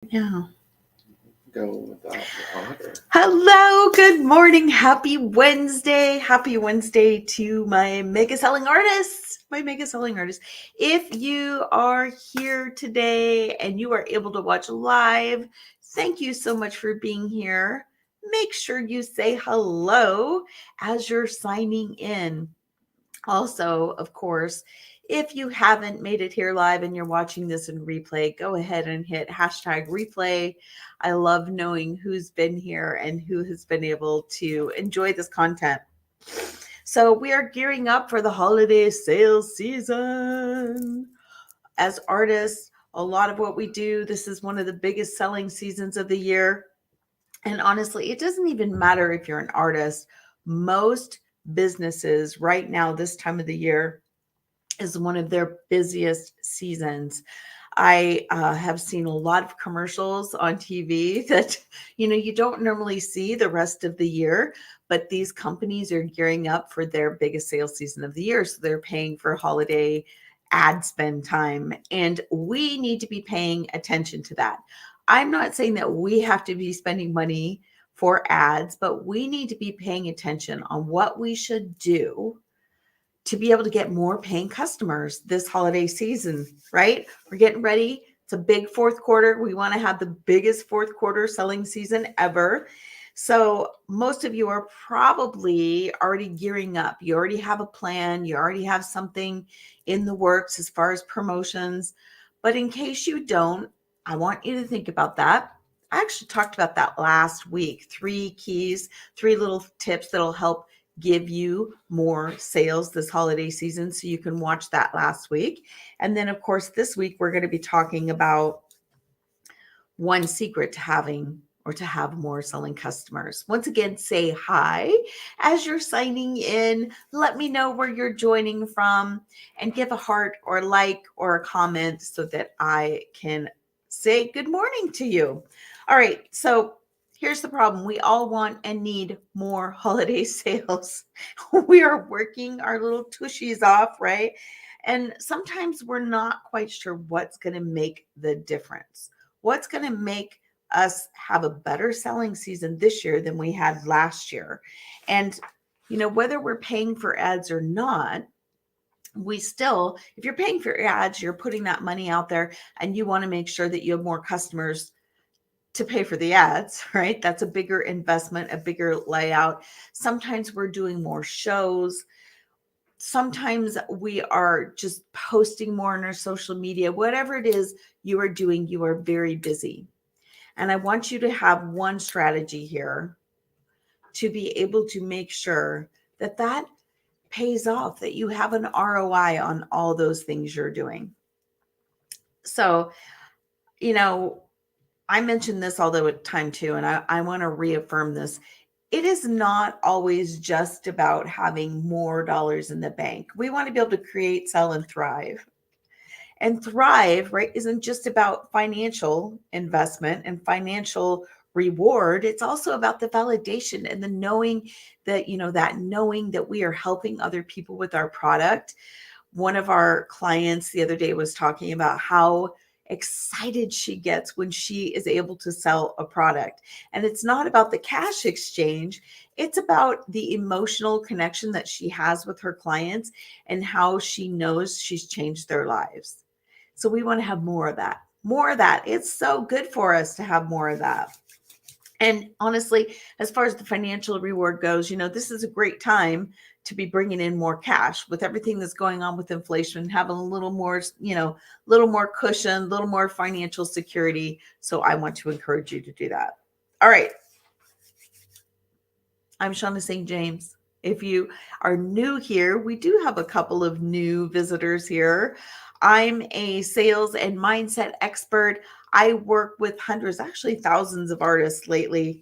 Yeah. Go without water. Hello, good morning. Happy Wednesday. Happy Wednesday to my mega selling artists. My mega selling artists. If you are here today and you are able to watch live, thank you so much for being here. Make sure you say hello as you're signing in. Also, of course, if you haven't made it here live and you're watching this in replay, go ahead and hit hashtag replay. I love knowing who's been here and who has been able to enjoy this content. So, we are gearing up for the holiday sales season. As artists, a lot of what we do, this is one of the biggest selling seasons of the year. And honestly, it doesn't even matter if you're an artist. Most businesses right now, this time of the year, is one of their busiest seasons. I have seen a lot of commercials on TV that you don't normally see the rest of the year, but these companies are gearing up for their biggest sales season of the year, so they're paying for holiday ad spend time, and we need to be paying attention to that. I'm not saying that we have to be spending money for ads, but we need to be paying attention on what we should do to be able to get more paying customers this holiday season, right? We're getting ready. It's a big fourth quarter. We want to have the biggest fourth quarter selling season ever. So, most of you are probably already gearing up. You already have a plan, you already have something in the works as far as promotions. But in case you don't, I want you to think about that. I actually talked about that last week. Three keys, three little tips that'll help give you more sales this holiday season. So you can watch that last week. And then, of course, this week we're going to be talking about one secret to having or to have more selling customers. Once again, say hi as you're signing in. Let me know where you're joining from and give a heart or like or a comment so that I can say good morning to you. All right. So here's the problem. We all want and need more holiday sales. We are working our little tushies off, right? And sometimes we're not quite sure what's going to make the difference. What's going to make us have a better selling season this year than we had last year? And, whether we're paying for ads or not, we still, if you're paying for ads, you're putting that money out there and you want to make sure that you have more customers to pay for the ads, right? That's a bigger investment, a bigger layout. Sometimes we're doing more shows. Sometimes we are just posting more on our social media. Whatever it is you are doing, you are very busy. And I want you to have one strategy here to be able to make sure that that pays off, that you have an ROI on all those things you're doing. So, you know, I mention this all the time too, and I want to reaffirm this. It is not always just about having more dollars in the bank. We want to be able to create, sell, and thrive. And thrive, right, isn't just about financial investment and financial reward. It's also about the validation and the knowing that, that knowing that we are helping other people with our product. One of our clients the other day was talking about how excited she gets when she is able to sell a product. And it's not about the cash exchange, it's about the emotional connection that she has with her clients and how she knows she's changed their lives. So we want to have more of that. More of that. It's so good for us to have more of that. And honestly, as far as the financial reward goes, this is a great time to be bringing in more cash with everything that's going on with inflation, having a little more, little more cushion, a little more financial security. So I want to encourage you to do that. All right. I'm Shawna St. James. If you are new here, we do have a couple of new visitors here. I'm a sales and mindset expert. I work with hundreds, actually thousands of artists lately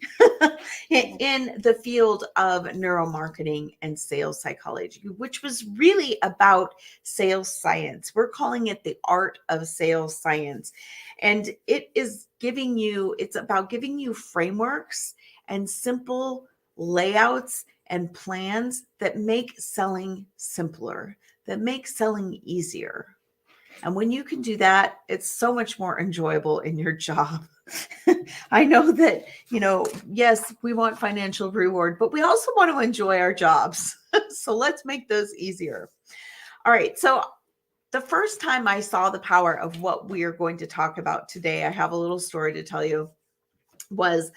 in the field of neuromarketing and sales psychology, which was really about sales science. We're calling it the art of sales science. And it's about giving you frameworks and simple layouts and plans that make selling simpler, that make selling easier. And when you can do that, it's so much more enjoyable in your job. I know that, yes, we want financial reward, but we also want to enjoy our jobs. So let's make those easier. All right. So the first time I saw the power of what we are going to talk about today, I have a little story to tell you, was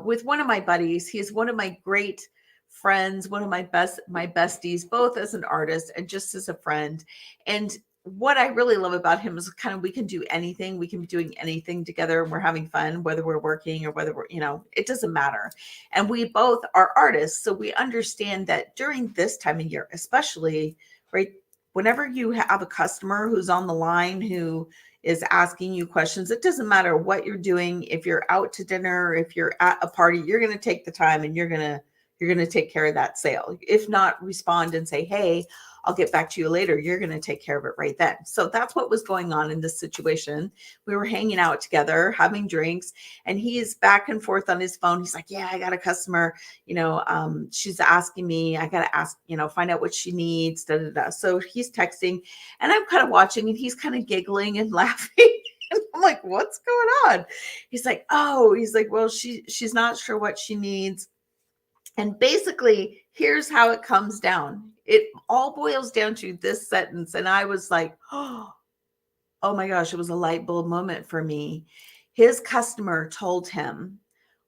with one of my buddies. He's one of my great friends, one of my besties, both as an artist and just as a friend. And what I really love about him is kind of we can do anything. We can be doing anything together and we're having fun, whether we're working or whether we're, it doesn't matter. And we both are artists. So we understand that during this time of year, especially, right, whenever you have a customer who's on the line who is asking you questions. It doesn't matter what you're doing. If you're out to dinner, if you're at a party, you're going to take the time and you're going to take care of that sale. If not, respond and say, "Hey, I'll get back to you later." You're going to take care of it right then. So that's what was going on in this situation. We were hanging out together, having drinks, and he's back and forth on his phone. He's like, "Yeah, I got a customer, she's asking me, I got to ask, find out what she needs, da, da, da." So he's texting and I'm kind of watching and he's kind of giggling and laughing. And I'm like, "What's going on?" He's like, "Oh," he's like, "Well, she's not sure what she needs." And basically, here's how it comes down. It all boils down to this sentence. And I was like, oh my gosh, it was a light bulb moment for me. His customer told him,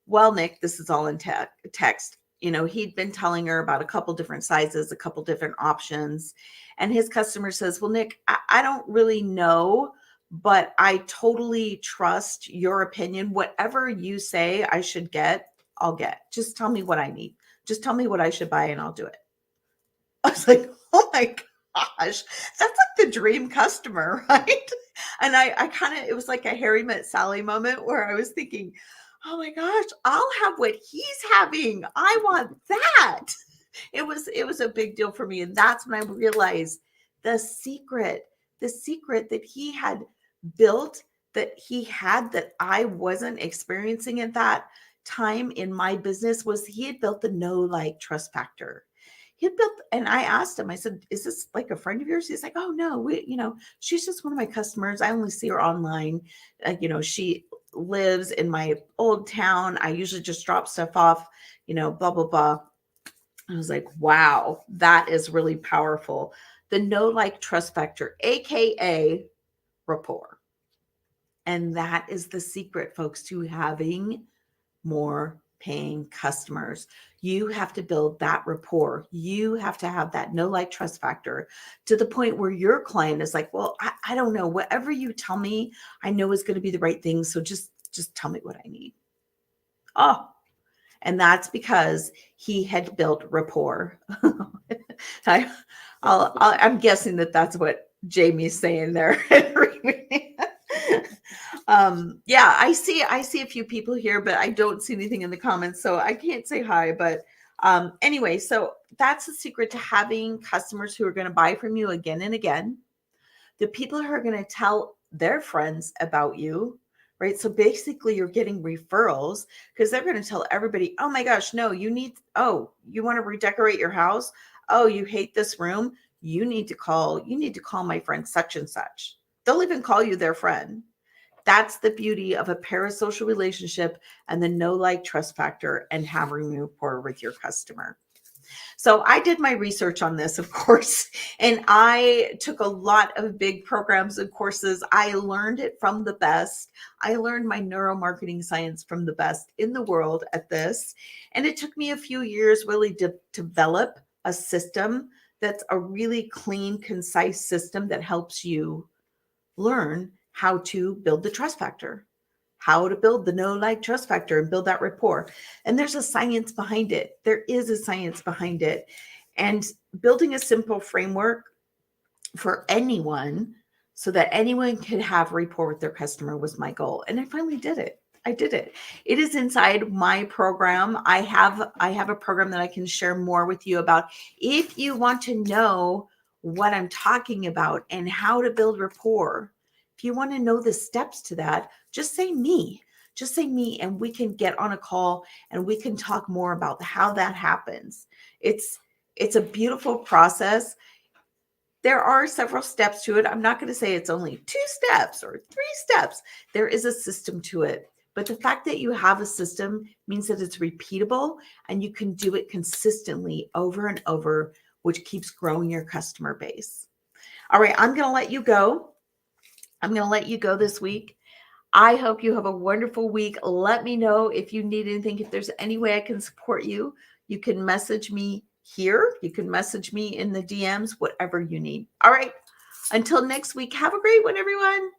"Well, Nick, this is all in text. He'd been telling her about a couple different sizes, a couple different options. And his customer says, "Well, Nick, I don't really know, but I totally trust your opinion. Whatever you say I should get, I'll get. Just tell me what I need. Just tell me what I should buy and I'll do it." I was like, "Oh my gosh, that's like the dream customer," right? And I kind of, it was like a Harry Met Sally moment where I was thinking, "Oh my gosh, I'll have what he's having. I want that." It was a big deal for me. And that's when I realized the secret, that he had built, that he had, that I wasn't experiencing at that time in my business, was he had built the know, like, trust factor. He had built, and I asked him, I said, "Is this like a friend of yours?" He's like, "Oh no, she's just one of my customers. I only see her online. She lives in my old town. I usually just drop stuff off, blah, blah, blah." I was like, "Wow, that is really powerful." The know, like, trust factor, AKA rapport. And that is the secret, folks, to having more paying customers. You have to build that rapport. You have to have that know, like, trust factor to the point where your client is like, "Well, I don't know. Whatever you tell me, I know is going to be the right thing. So just tell me what I need." Oh, and that's because he had built rapport. I, I'm guessing that that's what Jamie's saying there. Yeah, I see a few people here, but I don't see anything in the comments, so I can't say hi. But anyway, so that's the secret to having customers who are going to buy from you again and again. The people who are going to tell their friends about you, right? So basically, you're getting referrals because they're going to tell everybody, "Oh my gosh, no, you want to redecorate your house? Oh, you hate this room? You need to call my friend such and such." They'll even call you their friend. That's the beauty of a parasocial relationship and the know, like, trust factor and having rapport with your customer. So I did my research on this, of course, and I took a lot of big programs and courses. I learned it from the best. I learned my neuromarketing science from the best in the world at this. And it took me a few years really to develop a system that's a really clean, concise system that helps you learn how to build the trust factor, how to build the know, like, trust factor and build that rapport. And there's a science behind it. There is a science behind it. And building a simple framework for anyone so that anyone could have rapport with their customer was my goal. And I finally did it. I did it. It is inside my program. I have a program that I can share more with you about if you want to know what I'm talking about and how to build rapport. If you want to know the steps to that, just say me. Just say me and we can get on a call and we can talk more about how that happens. It's a beautiful process. there are several steps to it. I'm not going to say it's only 2 steps or 3 steps. There is a system to it. But the fact that you have a system means that it's repeatable and you can do it consistently over and over, which keeps growing your customer base. All right, I'm going to let you go. I'm going to let you go this week. I hope you have a wonderful week. Let me know if you need anything. If there's any way I can support you, you can message me here. You can message me in the DMs, whatever you need. All right. Until next week, have a great one, everyone.